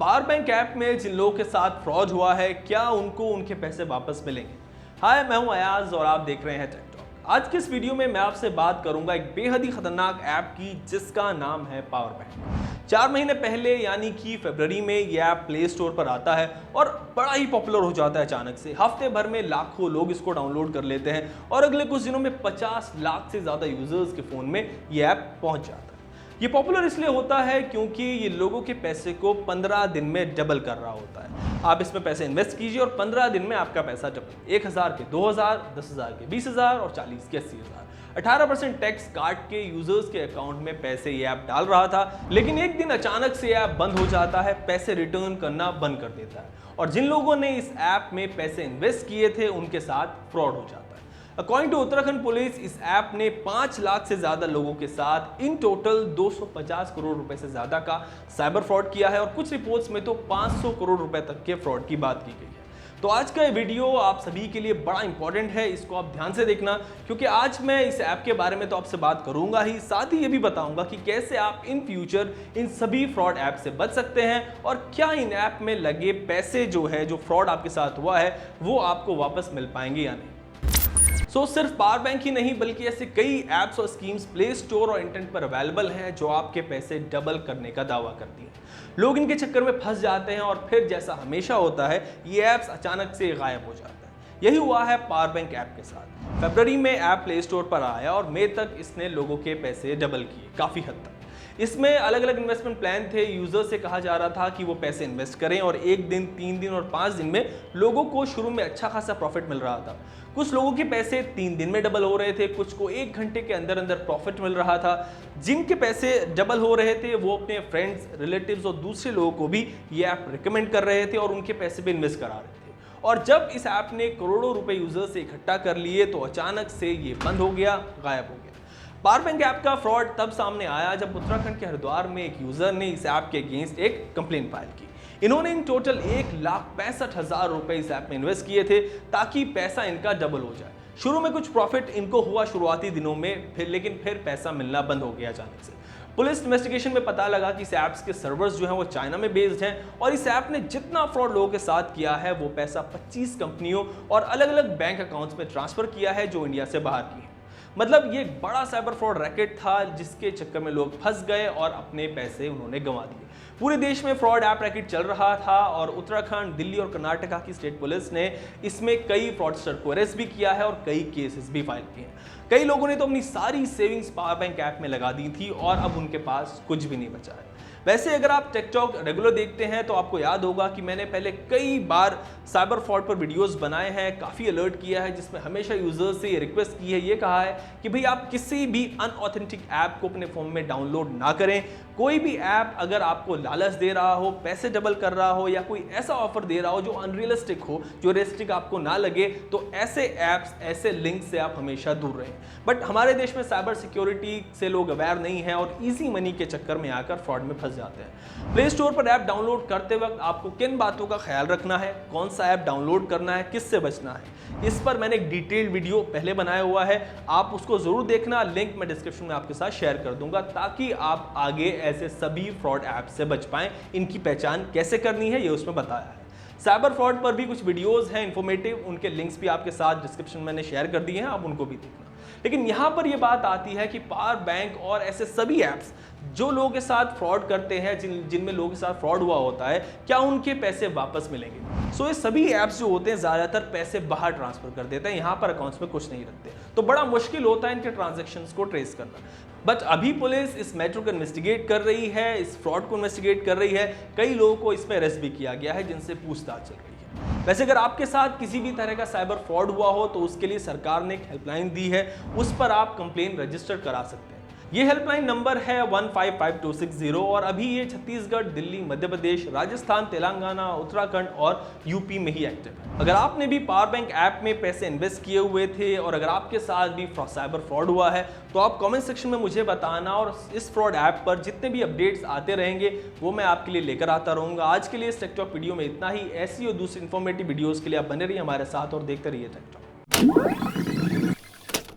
Power bank app में जिन लोगों के साथ फ्रॉड हुआ है, क्या उनको उनके पैसे वापस मिलेंगे? हाय, मैं हूं अयाज और आप देख रहे हैं टेक टॉक। आज के इस वीडियो में मैं आपसे बात करूंगा एक बेहद ही खतरनाक ऐप की, जिसका नाम है पावर बैंक। 4 महीने पहले यानी कि फरवरी में ये ऐप प्ले स्टोर पर आता है और बड़ा ही पॉपुलर हो जाता है अचानक से। हफ्ते भर में लाखों लोग इसको डाउनलोड कर लेते हैं और अगले कुछ दिनों में 50 लाख से ज्यादा यूजर्स के फोन में ये ऐप पहुंच जाता है। ये पॉपुलर इसलिए होता है क्योंकि ये लोगों के पैसे को 15 दिन में डबल कर रहा होता है। आप इसमें पैसे इन्वेस्ट कीजिए और 15 दिन में आपका पैसा डबल। 1000 के 2000, 10,000 के 20,000 और 40 के 80,000। 18% टैक्स काट के यूजर्स के अकाउंट में पैसे ये ऐप डाल रहा था, लेकिन एक दिन अचानक से ऐप बंद हो जाता है, पैसे रिटर्न करना बंद कर देता है और जिन लोगों ने इस ऐप में पैसे इन्वेस्ट किए थे उनके साथ फ्रॉड हो जाता है। अकॉर्डिंग टू उत्तराखंड पुलिस, इस ऐप ने 5 लाख से ज्यादा लोगों के साथ इन टोटल 250 करोड़ रुपए से ज्यादा का साइबर फ्रॉड किया है और कुछ रिपोर्ट्स में तो 500 करोड़ रुपए तक के फ्रॉड की बात की गई है। तो आज का ये वीडियो आप सभी के लिए बड़ा इंपॉर्टेंट है, इसको आप ध्यान से देखना, क्योंकि आज मैं इस ऐप के बारे में तो आपसे बात करूंगा ही, साथ ही ये भी बताऊंगा कि कैसे आप इन फ्यूचर इन सभी फ्रॉड ऐप से बच सकते हैं और क्या इन ऐप में लगे पैसे जो फ्रॉड आपके साथ हुआ है वो आपको वापस मिल पाएंगे या नहीं। सिर्फ पावर बैंक ही नहीं बल्कि ऐसे कई ऐप्स और स्कीम्स प्ले स्टोर और इंटरनेट पर अवेलेबल हैं जो आपके पैसे डबल करने का दावा करती हैं। लोग इनके चक्कर में फंस जाते हैं और फिर जैसा हमेशा होता है, ये ऐप्स अचानक से गायब हो जाते हैं। यही हुआ है पावर बैंक ऐप के साथ। फरवरी में ऐप प्ले स्टोर पर आया और मई तक इसने लोगों के पैसे डबल किए, काफी हद तक। इसमें अलग अलग इन्वेस्टमेंट प्लान थे। यूजर से कहा जा रहा था कि वो पैसे इन्वेस्ट करें और 1 दिन, 3 दिन और 5 दिन में लोगों को शुरू में अच्छा खासा प्रॉफिट मिल रहा था। कुछ लोगों के पैसे 3 दिन में डबल हो रहे थे, कुछ को 1 घंटे के अंदर अंदर प्रॉफिट मिल रहा था। जिनके पैसे डबल हो रहे थे वो अपने फ्रेंड्स, रिलेटिव्स और दूसरे लोगों को भी ये ऐप रिकमेंड कर रहे थे और उनके पैसे भी इन्वेस्ट करा रहे थे। और जब इस ऐप ने करोड़ों रुपए यूजर से इकट्ठा कर लिए तो अचानक से ये बंद हो गया, गायब हो गया। पावर बैंक ऐप का फ्रॉड तब सामने आया जब उत्तराखंड के हरिद्वार में एक यूजर ने इस ऐप के अगेंस्ट एक कंप्लेंट फाइल की। इन्होंने इन टोटल 1,65,000 रुपए इस ऐप में इन्वेस्ट किए थे ताकि पैसा इनका डबल हो जाए। शुरू में कुछ प्रॉफिट इनको हुआ शुरुआती दिनों में, लेकिन फिर पैसा मिलना बंद हो गया अचानक से। पुलिस इन्वेस्टिगेशन में पता लगा कि इस ऐप्स के सर्वर्स वो चाइना में बेस्ड हैं और इस ऐप ने जितना फ्रॉड लोगों के साथ किया है वो पैसा 25 कंपनियों और अलग अलग बैंक अकाउंट्स में ट्रांसफर किया है जो इंडिया से बाहर की है। मतलब ये एक बड़ा साइबर फ्रॉड रैकेट था जिसके चक्कर में लोग फंस गए और अपने पैसे उन्होंने गंवा दिए। पूरे देश में फ्रॉड ऐप रैकेट चल रहा था और उत्तराखंड, दिल्ली और कर्नाटका की स्टेट पुलिस ने इसमें कई फ्रॉडस्टर को अरेस्ट भी किया है और कई केसेस भी फाइल किए हैं। कई लोगों ने तो अपनी सारी सेविंग्स पावर बैंक ऐप में लगा दी थी और अब उनके पास कुछ भी नहीं बचा है। वैसे अगर आप टेक टॉक रेगुलर देखते हैं तो आपको याद होगा कि मैंने पहले कई बार साइबर फ्रॉड पर वीडियोस बनाए हैं, काफ़ी अलर्ट किया है, जिसमें हमेशा यूजर्स से ये रिक्वेस्ट की है, ये कहा है कि भाई आप किसी भी अनऑथेंटिक ऐप को अपने फ़ोन में डाउनलोड ना करें। कोई भी ऐप अगर आपको लालच दे रहा हो, पैसे डबल कर रहा हो या कोई ऐसा ऑफर दे रहा हो जो अनरियलिस्टिक हो, जो रियलिस्टिक आपको ना लगे, तो ऐसे ऐप्स, ऐसे लिंक से आप हमेशा दूर रहें। बट हमारे देश में साइबर सिक्योरिटी से लोग अवेयर नहीं है और ईजी मनी के चक्कर में आकर फ्रॉड में फंस जाते हैं। प्ले स्टोर पर ऐप डाउनलोड करते वक्त आपको किन बातों का ख्याल रखना है, कौन सा ऐप डाउनलोड करना है, किससे बचना है, इस पर मैंने एक डिटेल्ड वीडियो पहले बनाया हुआ है, आप उसको जरूर देखना। लिंक मैं डिस्क्रिप्शन में आपके साथ शेयर कर दूंगा ताकि आप आगे ऐसे सभी फ्रॉड ऐप से बच पाएं। इनकी पहचान कैसे करनी है ये उसमें बताया है। साइबर फ्रॉड पर भी कुछ वीडियोस हैं इंफॉर्मेटिव, उनके लिंक्स भी आपके साथ डिस्क्रिप्शन में मैंने शेयर कर दिए हैं, आप उनको भी देखना। लेकिन यहां पर यह बात आती है कि पावर बैंक और ऐसे सभी ऐप्स जो लोगों के साथ फ्रॉड करते हैं, जिनमें लोगों के साथ फ्रॉड हुआ होता है, क्या उनके पैसे वापस मिलेंगे? ये सभी ऐप्स जो होते हैं ज्यादातर पैसे बाहर ट्रांसफर कर देते हैं, यहां पर अकाउंट्स में कुछ नहीं रखते, तो बड़ा मुश्किल होता है इनके ट्रांजैक्शंस को ट्रेस करना। बट अभी पुलिस इस मैटर को इन्वेस्टिगेट कर रही है, इस फ्रॉड को इन्वेस्टिगेट कर रही है। कई लोगों को इसमें अरेस्ट भी किया गया है जिनसे पूछताछ चल रही है। वैसे अगर आपके साथ किसी भी तरह का साइबर फ्रॉड हुआ हो तो उसके लिए सरकार ने एक हेल्पलाइन दी है, उस पर आप कंप्लेन रजिस्टर करा सकते हैं। ये हेल्पलाइन नंबर है 155260 और अभी ये छत्तीसगढ़, दिल्ली, मध्य प्रदेश, राजस्थान, तेलंगाना, उत्तराखंड और यूपी में ही एक्टिव है। अगर आपने भी पावर बैंक ऐप में पैसे इन्वेस्ट किए हुए थे और अगर आपके साथ भी साइबर फ्रॉड हुआ है तो आप कमेंट सेक्शन में मुझे बताना और इस फ्रॉड ऐप पर जितने भी अपडेट्स आते रहेंगे वो मैं आपके लिए लेकर आता रहूंगा। आज के लिए इस टेक टॉक वीडियो में इतना ही। ऐसी और दूसरी इन्फॉर्मेटिव वीडियोज़ के लिए आप बने रहिए हमारे साथ और देखते रहिए टेक टॉक।